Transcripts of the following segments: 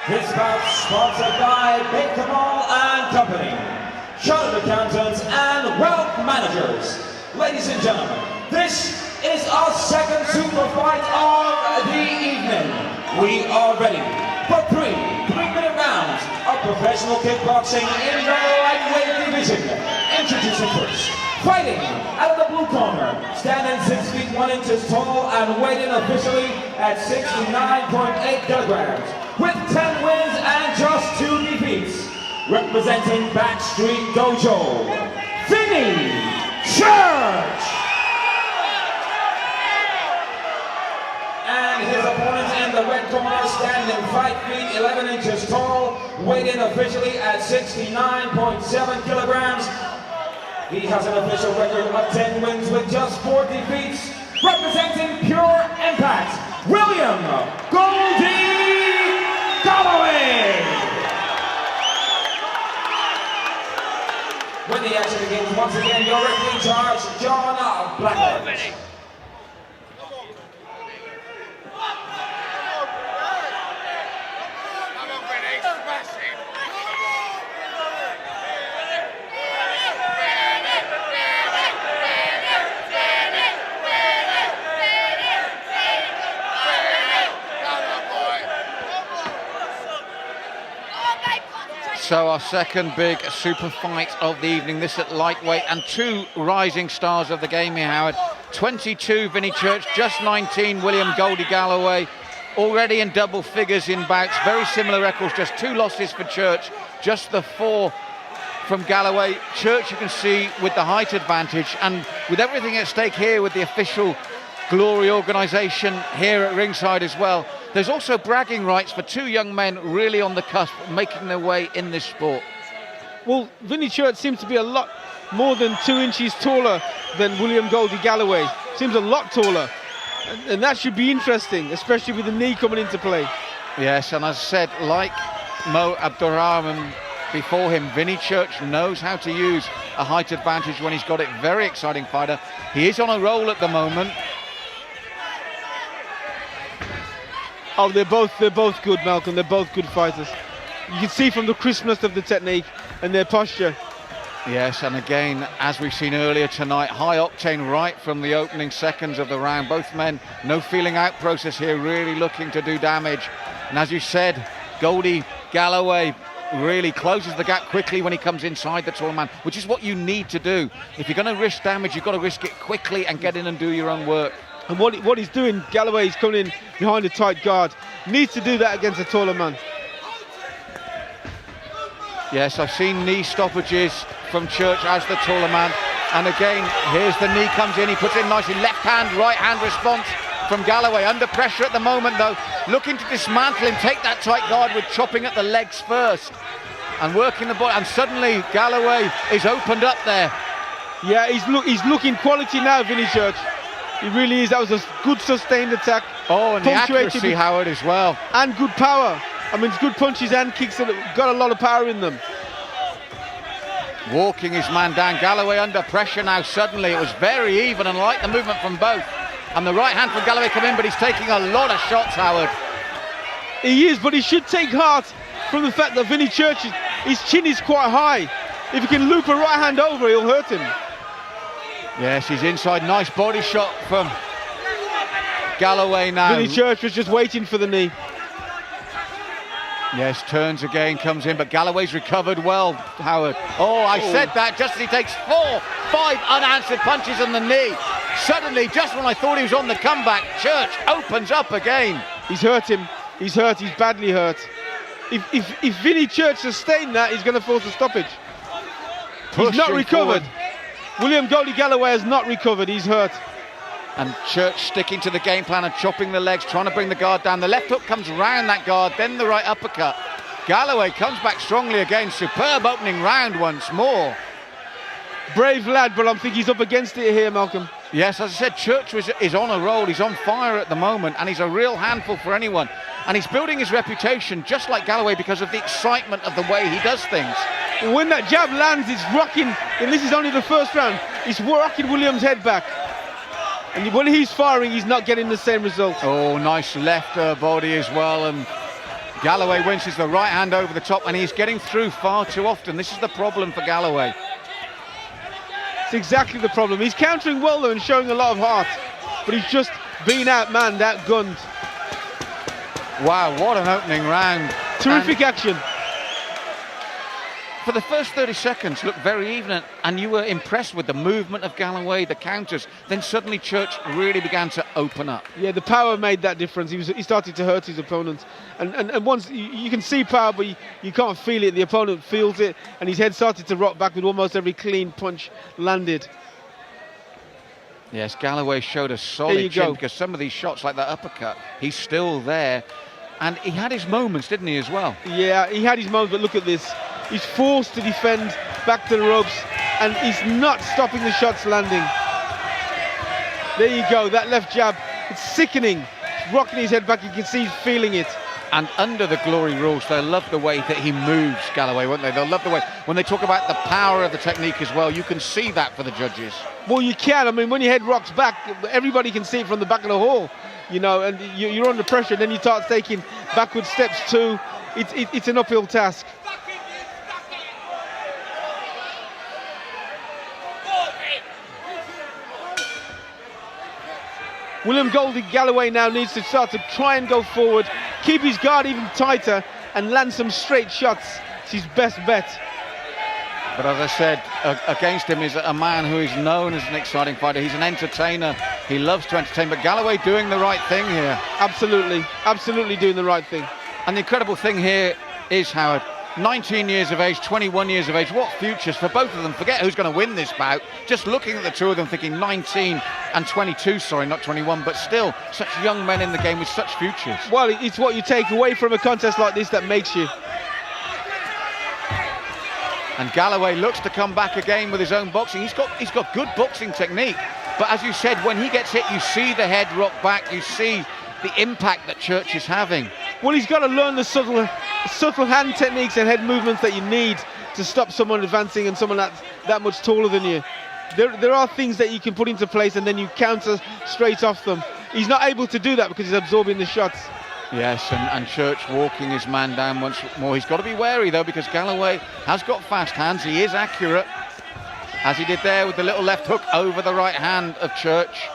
This bout sponsored by Big Kamal and Company, Chartered Accountants and Wealth Managers. Ladies and gentlemen, this is our second super fight of the evening. We are ready for three-minute rounds of professional kickboxing in the lightweight division. Introducing first, fighting out of the blue corner, standing 6 feet 1 inches tall and weighing officially at 69.8 kilograms, with 10 wins and just 2 defeats. Representing Backstreet Dojo, Vinny Church! And his opponent in the red corner, standing 5 feet 11 inches tall, weighing officially at 69.7 kilograms. He has an official record of 10 wins with just 4 defeats. Representing Pure Impact, William Goldie-Galloway! When the action begins, once again, your referee in charge, John Blackwood. So our second big super fight of the evening, this at lightweight, and 2 rising stars of the game here, Howard. 22, Vinny Church, just 19, William Goldie-Galloway, already in double figures in bouts, very similar records, just 2 losses for Church, just the 4 from Galloway. Church, you can see, with the height advantage, and with everything at stake here with the official Glory organisation here at ringside as well. There's also bragging rights for 2 young men really on the cusp, making their way in this sport. Well, Vinny Church seems to be a lot more than 2 inches taller than William Goldie-Galloway. Seems a lot taller. And that should be interesting, especially with the knee coming into play. Yes, and as I said, like Mo Abdurrahman before him, Vinny Church knows how to use a height advantage when he's got it. Very exciting fighter. He is on a roll at the moment. Oh, they're both good, Malcolm. They're both good fighters. You can see from the crispness of the technique and their posture. Yes, and again, as we've seen earlier tonight, high octane right from the opening seconds of the round. Both men, no feeling out process here, really looking to do damage. And as you said, Goldie-Galloway really closes the gap quickly when he comes inside the tall man, which is what you need to do. If you're going to risk damage, you've got to risk it quickly and get in and do your own work. And what he's doing, Galloway is coming in behind a tight guard. Needs to do that against a taller man. Yes, I've seen knee stoppages from Church as the taller man. And again, here's the knee comes in, he puts it in nicely. Left hand, right hand response from Galloway. Under pressure at the moment though, looking to dismantle him, take that tight guard with chopping at the legs first. And working the body, and suddenly Galloway is opened up there. Yeah, he's looking quality now, Vinny Church. He really is. That was a good sustained attack. Oh, and the accuracy, Howard, as well. And good power. I mean, it's good punches and kicks that have got a lot of power in them. Walking his man down. Galloway under pressure now. Suddenly, it was very even and like the movement from both. And the right hand from Galloway come in, but he's taking a lot of shots, Howard. He is, but he should take heart from the fact that Vinny Church, his chin is quite high. If he can loop a right hand over, he'll hurt him. Yes, he's inside. Nice body shot from Galloway now. Vinny Church was just waiting for the knee. Yes, turns again, comes in, but Galloway's recovered well, Howard. Oh, I said that just as he takes 4, 5 unanswered punches on the knee. Suddenly, just when I thought he was on the comeback, Church opens up again. He's hurt him. He's hurt. He's badly hurt. If Vinny Church sustained that, he's going to force a stoppage. He's not recovered. Forward. William Goldie-Galloway has not recovered. He's hurt. And Church sticking to the game plan and chopping the legs, trying to bring the guard down. The left hook comes round that guard, then the right uppercut. Galloway comes back strongly again. Superb opening round once more. Brave lad, but I think he's up against it here, Malcolm. Yes, as I said, Church is on a roll. He's on fire at the moment, and he's a real handful for anyone. And he's building his reputation, just like Galloway, because of the excitement of the way he does things. When that jab lands, it's rocking, and this is only the first round, it's rocking Williams' head back. And when he's firing, he's not getting the same result. Oh, nice left body as well, and Galloway winces the right hand over the top, and he's getting through far too often. This is the problem for Galloway. It's exactly the problem. He's countering well though and showing a lot of heart, but he's just being outmanned, outgunned. Wow, what an opening round. Terrific action. For the first 30 seconds, looked very even, and you were impressed with the movement of Galloway, the counters. Then suddenly Church really began to open up. Yeah, the power made that difference. He started to hurt his opponent. And once you can see power, but you can't feel it. The opponent feels it, and his head started to rock back with almost every clean punch landed. Yes, Galloway showed a solid chin, because some of these shots, like that uppercut, he's still there. And he had his moments, didn't he, as well? Yeah, he had his moments, but look at this. He's forced to defend back to the ropes, and he's not stopping the shots landing. There you go, that left jab. It's sickening. He's rocking his head back. You can see he's feeling it. And under the glory rules, they'll love the way that he moves, Galloway, won't they? They'll love the way. When they talk about the power of the technique as well, you can see that for the judges. Well, you can. I mean, when your head rocks back, everybody can see it from the back of the hall, you know, and you're under pressure. Then you start taking backward steps too. It's an uphill task. William Goldie-Galloway now needs to start to try and go forward, keep his guard even tighter, and land some straight shots. It's his best bet. But as I said, against him is a man who is known as an exciting fighter. He's an entertainer. He loves to entertain. But Galloway doing the right thing here. Absolutely, absolutely doing the right thing. And the incredible thing here is, Howard, 19 years of age, 21 years of age. What futures for both of them. Forget who's going to win this bout. Just looking at the two of them, thinking 19 and 22, sorry, not 21, but still such young men in the game with such futures. Well, it's what you take away from a contest like this that makes you. And Galloway looks to come back again with his own boxing. He's got good boxing technique. But as you said, when he gets hit, you see the head rock back. You see the impact that Church is having. Well, he's got to learn the subtle hand techniques and head movements that you need to stop someone advancing and someone that's that much taller than you. There are things that you can put into place and then you counter straight off them. He's not able to do that because he's absorbing the shots. Yes, and Church walking his man down once more. He's got to be wary though, because Galloway has got fast hands. He is accurate, as he did there with the little left hook over the right hand of Church.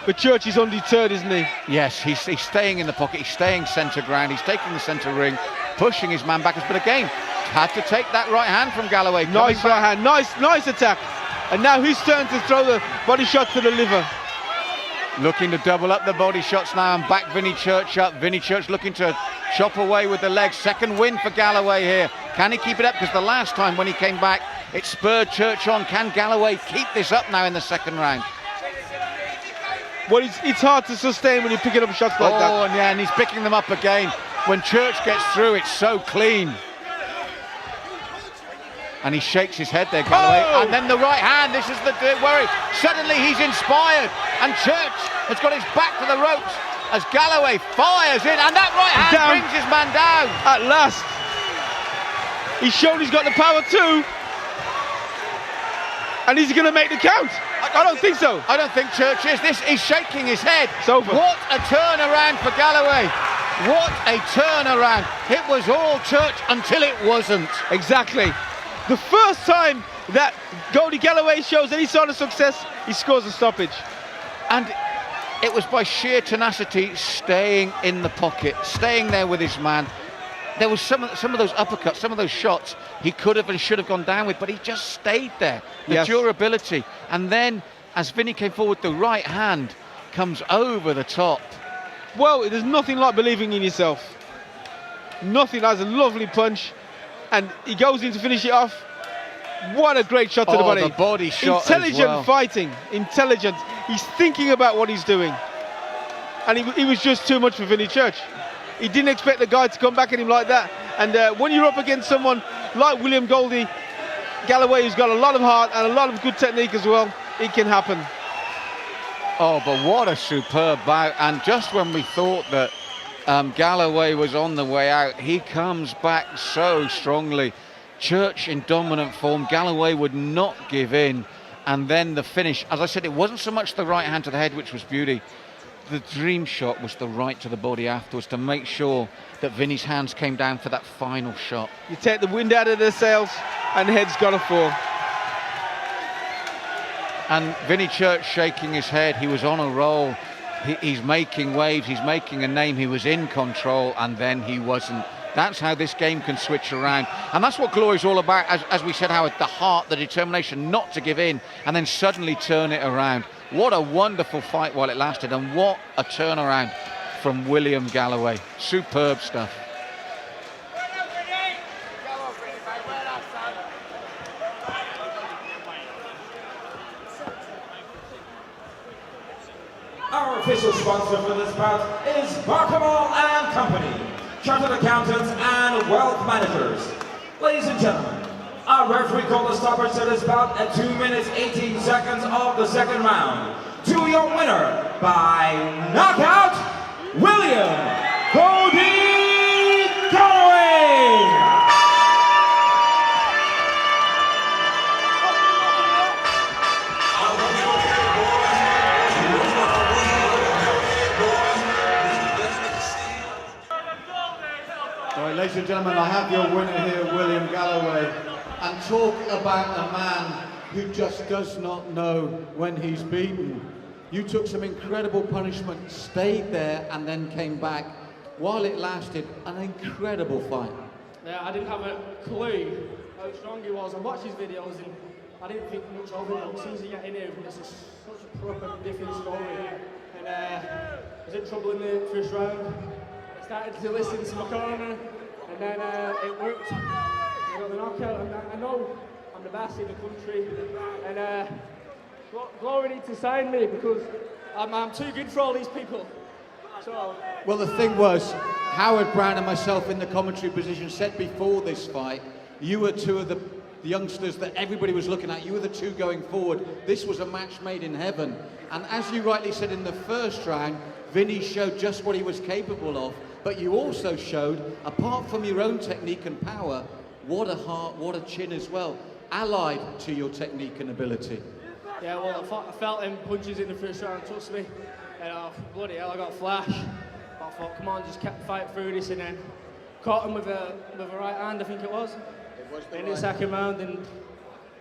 But Church is undeterred, isn't he? Yes, he's staying in the pocket. He's staying centre ground. He's taking the centre ring, pushing his man backwards. But again, had to take that right hand from Galloway. Nice right hand, nice attack. And now his turn to throw the body shot to the liver. Looking to double up the body shots now and back Vinny Church up. Vinny Church looking to chop away with the legs. Second win for Galloway here. Can he keep it up? Because the last time when he came back, it spurred Church on. Can Galloway keep this up now in the second round? Well, it's hard to sustain when you're picking up shots like that. Oh, and yeah, and he's picking them up again. When Church gets through, it's so clean. And he shakes his head there, Galloway. Oh! And then the right hand, this is the worry. Suddenly he's inspired, and Church has got his back to the ropes as Galloway fires in, and that right hand brings his man down. At last. He's shown he's got the power too. And is he going to make the count? I don't think so. I don't think Church is. He's shaking his head. It's over. What a turnaround for Galloway. What a turnaround. It was all Church until it wasn't. Exactly. The first time that Goldie-Galloway shows any sort of success, he scores a stoppage. And it was by sheer tenacity, staying in the pocket, staying there with his man. There was some of those uppercuts, some of those shots he could have and should have gone down with, but he just stayed there. The durability. And then, as Vinny came forward, the right hand comes over the top. Well, there's nothing like believing in yourself. Nothing. That's a lovely punch. And he goes in to finish it off. What a great shot to the body. The body shot. Intelligent fighting. Intelligent. He's thinking about what he's doing. And he was just too much for Vinny Church. He didn't expect the guy to come back at him like that. And when you're up against someone like William Goldie-Galloway, who's got a lot of heart and a lot of good technique as well, it can happen. Oh, but what a superb bout. And just when we thought that Galloway was on the way out, he comes back so strongly. Church in dominant form. Galloway would not give in. And then the finish. As I said, it wasn't so much the right hand to the head, which was beauty. the dream shot was the right to the body afterwards to make sure that Vinny's hands came down for that final shot. You take the wind out of their sails and head's got to fall. And Vinny Church shaking his head. He was on a roll. He's making waves. He's making a name. He was in control, and then he wasn't. That's how this game can switch around. And that's what glory's all about, as we said, Howard, the heart, the determination not to give in and then suddenly turn it around. What a wonderful fight while it lasted, and what a turnaround from William Galloway. Superb stuff. Our official sponsor for this bout is Barkamal and Company, Chartered Accountants and Wealth Managers. Ladies and gentlemen, our referee called the stoppage to this bout at 2 minutes 18 seconds of the second round. To your winner by knockout, William Goldie-Galloway! Ladies and gentlemen, I have your winner here, William Galloway. And talk about a man who just does not know when he's beaten. You took some incredible punishment, stayed there, and then came back. While it lasted, an incredible fight. Yeah, I didn't have a clue how strong he was. I watched his videos and I didn't think much of it. As soon as he got in here, it's just such a proper, different story. And I was in trouble in the first round. I started to listen to my corner. And then it worked. I got the knockout, and I know I'm the best in the country. And Glory need to sign me because I'm too good for all these people. So. Well, the thing was, Howard Brown and myself in the commentary position said before this fight, you were two of the youngsters that everybody was looking at. You were the two going forward. This was a match made in heaven. And as you rightly said in the first round, Vinny showed just what he was capable of. But you also showed, apart from your own technique and power, what a heart, what a chin as well, allied to your technique and ability. Yeah, well, I felt him punches in the first round, trust me. And bloody hell, I got flash. But I thought, come on, just kept fighting through this, and then caught him with a right hand, I think it was. In the second round, and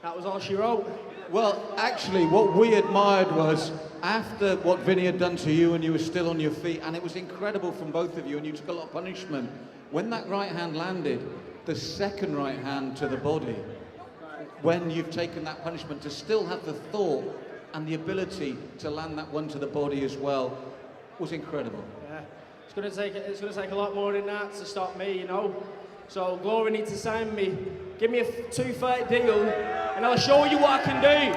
that was all she wrote. Well, actually, what we admired was after what Vinny had done to you and you were still on your feet, and it was incredible from both of you, and you took a lot of punishment. When that right hand landed, the second right hand to the body, when you've taken that punishment, to still have the thought and the ability to land that one to the body as well, was incredible. Yeah, it's going to take a lot more than that to stop me, you know. So Glory needs to sign me. Give me a 2-fight deal, and I'll show you what I can do.